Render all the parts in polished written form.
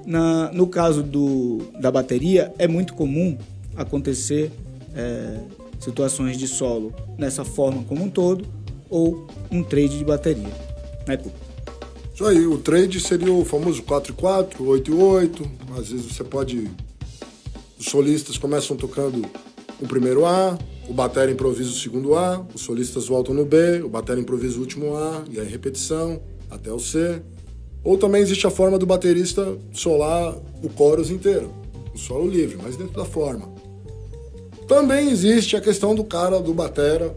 No caso da bateria, é muito comum acontecer situações de solo nessa forma como um todo, ou um trade de bateria, né, Cuca? Isso aí, o trade seria o famoso 4-4, 8-8. Às vezes você pode... Os solistas começam tocando o primeiro A, o batera improvisa o segundo A, os solistas voltam no B, o batera improvisa o último A, e aí repetição até o C. Ou também existe a forma do baterista solar o chorus inteiro, o solo livre, mas dentro da forma. Também existe a questão do cara, do batera,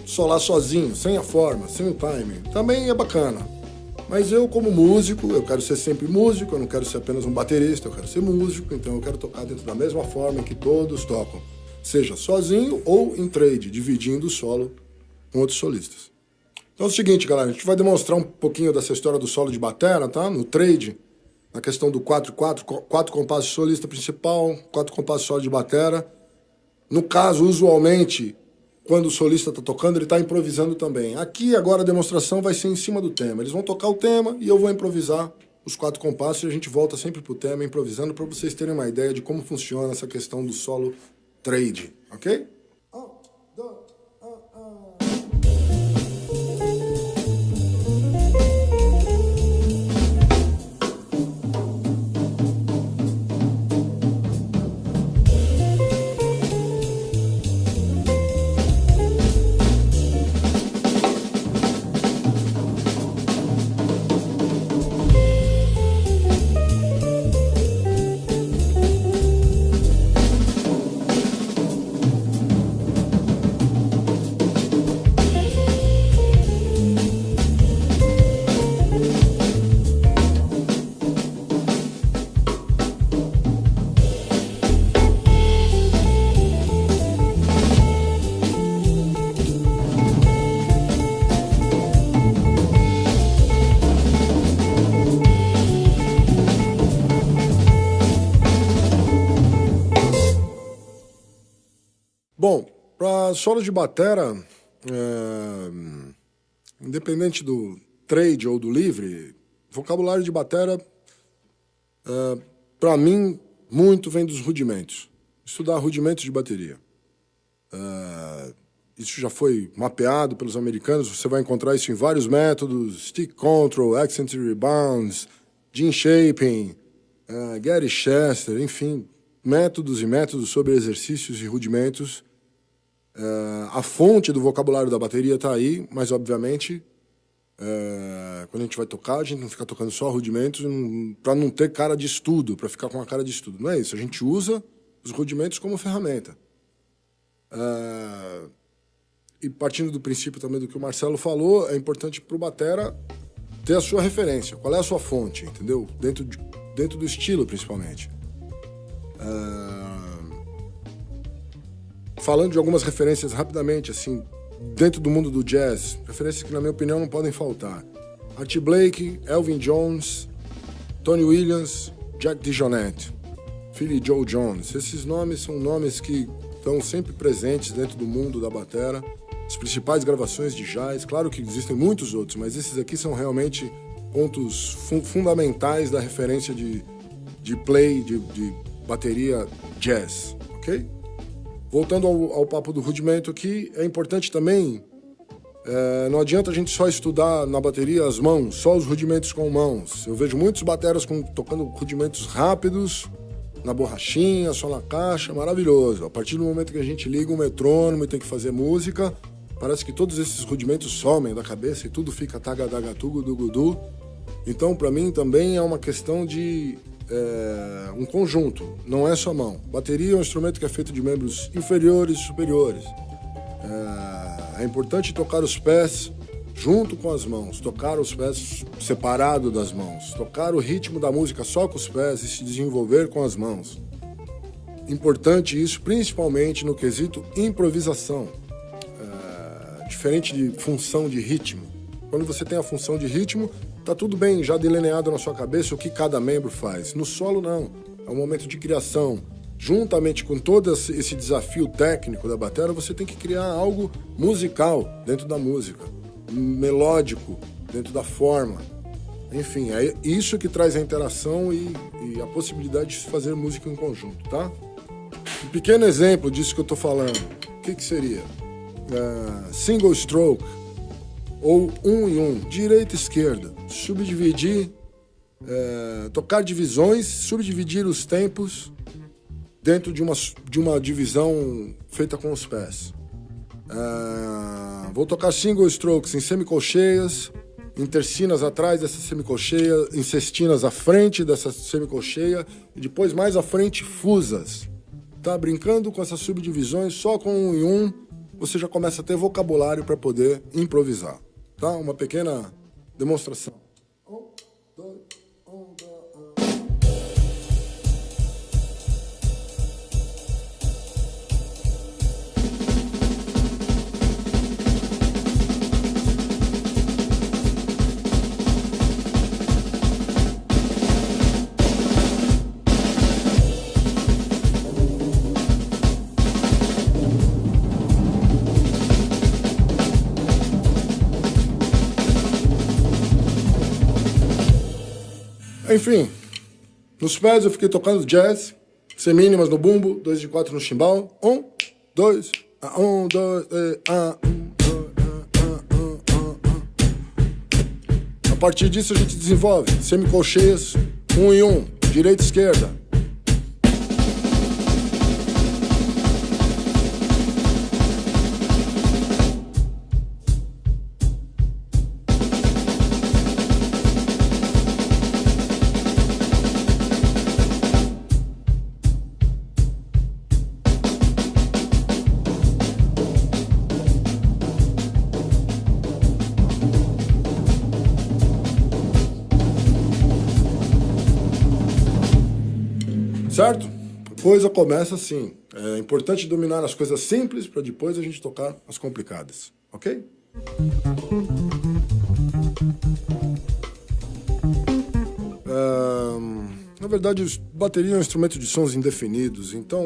solar sozinho, sem a forma, sem o timing. Também é bacana. Mas eu, como músico, eu quero ser sempre músico, eu não quero ser apenas um baterista, eu quero ser músico, então eu quero tocar dentro da mesma forma que todos tocam. Seja sozinho ou em trade, dividindo o solo com outros solistas. Então é o seguinte, galera, a gente vai demonstrar um pouquinho dessa história do solo de batera, tá? No trade, na questão do 4-4, 4 compassos de solista principal, 4 compassos solo de batera. No caso, usualmente, quando o solista está tocando, ele está improvisando também. Aqui, agora, a demonstração vai ser em cima do tema. Eles vão tocar o tema e eu vou improvisar os 4 compassos e a gente volta sempre pro tema improvisando para vocês terem uma ideia de como funciona essa questão do solo trade, ok? Bom, para solo de batera, independente do trade ou do livre, vocabulário de batera, para mim, muito vem dos rudimentos. Estudar rudimentos de bateria. Isso já foi mapeado pelos americanos, você vai encontrar isso em vários métodos, stick control, accent rebounds, gene shaping, Gary Chester, enfim, métodos e métodos sobre exercícios e rudimentos. A fonte do vocabulário da bateria está aí, mas, obviamente, quando a gente vai tocar, a gente não fica tocando só rudimentos para não ter cara de estudo, para ficar com a cara de estudo. Não é isso, a gente usa os rudimentos como ferramenta. E partindo do princípio também do que o Marcelo falou, é importante para o batera ter a sua referência. Qual é a sua fonte, entendeu? Dentro do estilo, principalmente. Falando de algumas referências rapidamente, assim, dentro do mundo do jazz, referências que, na minha opinião, não podem faltar. Art Blakey, Elvin Jones, Tony Williams, Jack DeJohnette, Philly Joe Jones. Esses nomes são nomes que estão sempre presentes dentro do mundo da batera. As principais gravações de jazz, claro que existem muitos outros, mas esses aqui são realmente pontos fundamentais da referência de play, de bateria jazz, ok? Voltando ao papo do rudimento aqui, é importante também, não adianta a gente só estudar na bateria as mãos, só os rudimentos com mãos. Eu vejo muitos bateras tocando rudimentos rápidos, na borrachinha, só na caixa, maravilhoso. A partir do momento que a gente liga um metrônomo e tem que fazer música, parece que todos esses rudimentos somem da cabeça e tudo fica tagadagatugu, dugudu. Então, para mim, também é uma questão de um conjunto, não é só mão. Bateria é um instrumento que é feito de membros inferiores e superiores. É importante tocar os pés junto com as mãos, tocar os pés separado das mãos, tocar o ritmo da música só com os pés e se desenvolver com as mãos. Importante isso, principalmente no quesito improvisação, diferente de função de ritmo. Quando você tem a função de ritmo, tá tudo bem já delineado na sua cabeça o que cada membro faz. No solo, não. É um momento de criação. Juntamente com todo esse desafio técnico da bateria, você tem que criar algo musical dentro da música, melódico dentro da forma. Enfim, é isso que traz a interação e a possibilidade de se fazer música em conjunto, tá? Um pequeno exemplo disso que eu tô falando. O que seria? Single stroke, ou 1 e 1, direita e esquerda. Subdividir, tocar divisões, subdividir os tempos dentro de uma divisão feita com os pés. Vou tocar single strokes em semicolcheias, em tercinas atrás dessa semicolcheia, em sextinas à frente dessa semicolcheia e depois mais à frente fusas. Tá brincando com essas subdivisões só com 1 e 1, você já começa a ter vocabulário para poder improvisar. Tá? Uma pequena demonstração. Enfim, nos pés eu fiquei tocando jazz, semínimas no bumbo, 2 de 4 no chimbal. 1, 2, 1, 2, 3, 1. A partir disso a gente desenvolve semicolcheias, 1 e 1, direita e esquerda. Certo? A coisa começa assim. É importante dominar as coisas simples para depois a gente tocar as complicadas. Ok? Na verdade, bateria é um instrumento de sons indefinidos. Então,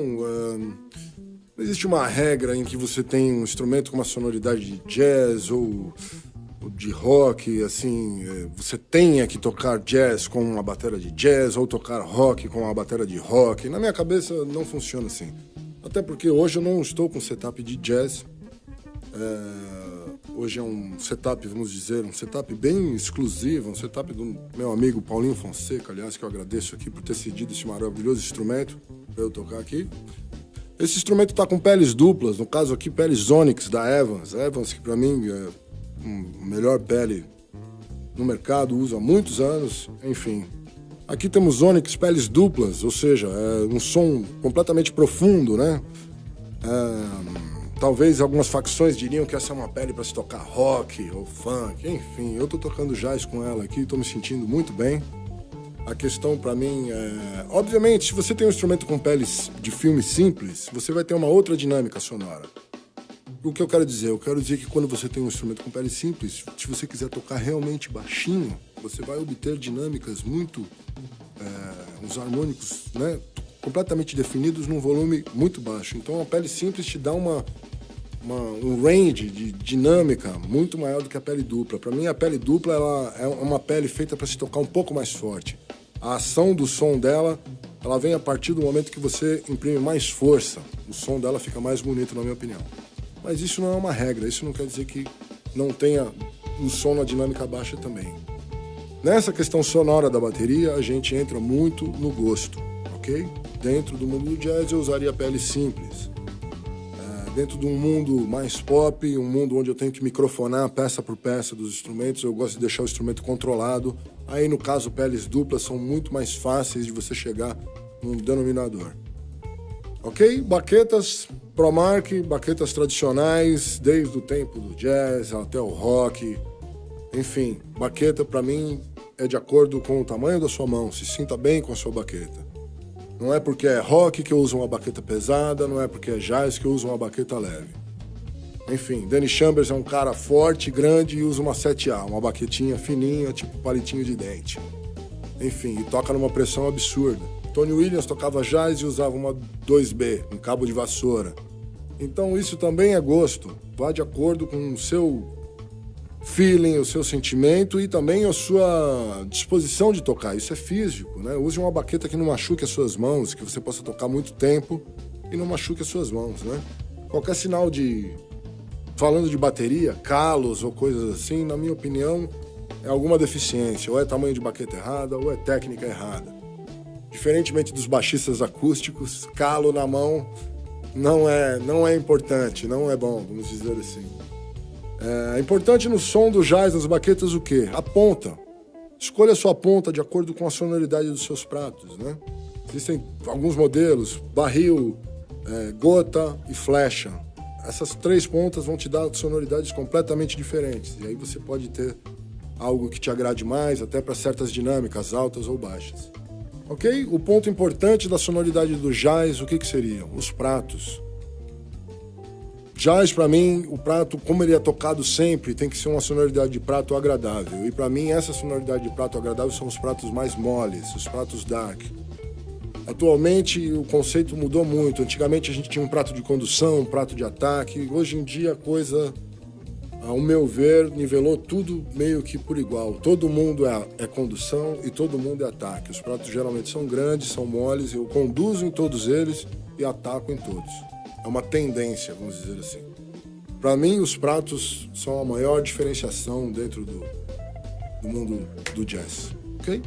não existe uma regra em que você tem um instrumento com uma sonoridade de jazz ou de rock, assim, você tenha que tocar jazz com uma bateria de jazz ou tocar rock com uma bateria de rock. Na minha cabeça não funciona assim. Até porque hoje eu não estou com setup de jazz. Hoje é um setup, vamos dizer, um setup bem exclusivo, um setup do meu amigo Paulinho Fonseca, aliás, que eu agradeço aqui por ter cedido esse maravilhoso instrumento para eu tocar aqui. Esse instrumento está com peles duplas, no caso aqui, peles Onyx da Evans. Evans, que para mim é a melhor pele no mercado, uso há muitos anos, enfim. Aqui temos Onyx peles duplas, ou seja, é um som completamente profundo, né? Talvez algumas facções diriam que essa é uma pele para se tocar rock ou funk, enfim. Eu tô tocando jazz com ela aqui, tô me sentindo muito bem. A questão para mim é... Obviamente, se você tem um instrumento com peles de filme simples, você vai ter uma outra dinâmica sonora. O que eu quero dizer? Eu quero dizer que quando você tem um instrumento com pele simples, se você quiser tocar realmente baixinho, você vai obter dinâmicas muito... uns harmônicos, né, completamente definidos num volume muito baixo. Então a pele simples te dá um range de dinâmica muito maior do que a pele dupla. Para mim, a pele dupla ela é uma pele feita para se tocar um pouco mais forte. A ação do som dela, ela vem a partir do momento que você imprime mais força. O som dela fica mais bonito, na minha opinião. Mas isso não é uma regra, isso não quer dizer que não tenha o som na dinâmica baixa também. Nessa questão sonora da bateria, a gente entra muito no gosto, ok? Dentro do mundo do jazz, eu usaria pele simples. Dentro de um mundo mais pop, um mundo onde eu tenho que microfonar peça por peça dos instrumentos, eu gosto de deixar o instrumento controlado. Aí, no caso, peles duplas são muito mais fáceis de você chegar num denominador. Ok? Baquetas Promark, baquetas tradicionais, desde o tempo do jazz até o rock. Enfim, baqueta para mim é de acordo com o tamanho da sua mão. Se sinta bem com a sua baqueta. Não é porque é rock que eu uso uma baqueta pesada, não é porque é jazz que eu uso uma baqueta leve. Enfim, Danny Chambers é um cara forte, grande e usa uma 7A, uma baquetinha fininha, tipo palitinho de dente. Enfim, e toca numa pressão absurda. Tony Williams tocava jazz e usava uma 2B, um cabo de vassoura. Então isso também é gosto, vai de acordo com o seu feeling, o seu sentimento e também a sua disposição de tocar. Isso é físico, né? Use uma baqueta que não machuque as suas mãos, que você possa tocar muito tempo e não machuque as suas mãos, né? Qualquer sinal de... Falando de bateria, calos ou coisas assim, na minha opinião, é alguma deficiência. Ou é tamanho de baqueta errada, ou é técnica errada. Diferentemente dos baixistas acústicos, calo na mão não é importante, não é bom, vamos dizer assim. É importante no som do jazz, nas baquetas, o quê? A ponta. Escolha a sua ponta de acordo com a sonoridade dos seus pratos, né? Existem alguns modelos, barril, gota e flecha. Essas 3 pontas vão te dar sonoridades completamente diferentes. E aí você pode ter algo que te agrade mais, até para certas dinâmicas, altas ou baixas. Ok? O ponto importante da sonoridade do jazz, o que seria? Os pratos. Jazz, para mim, o prato, como ele é tocado sempre, tem que ser uma sonoridade de prato agradável. E para mim, essa sonoridade de prato agradável são os pratos mais moles, os pratos dark. Atualmente, o conceito mudou muito. Antigamente, a gente tinha um prato de condução, um prato de ataque. Hoje em dia, a coisa, ao meu ver, nivelou tudo meio que por igual. Todo mundo é condução e todo mundo é ataque. Os pratos geralmente são grandes, são moles. Eu conduzo em todos eles e ataco em todos. É uma tendência, vamos dizer assim. Para mim, os pratos são a maior diferenciação dentro do mundo do jazz. Ok?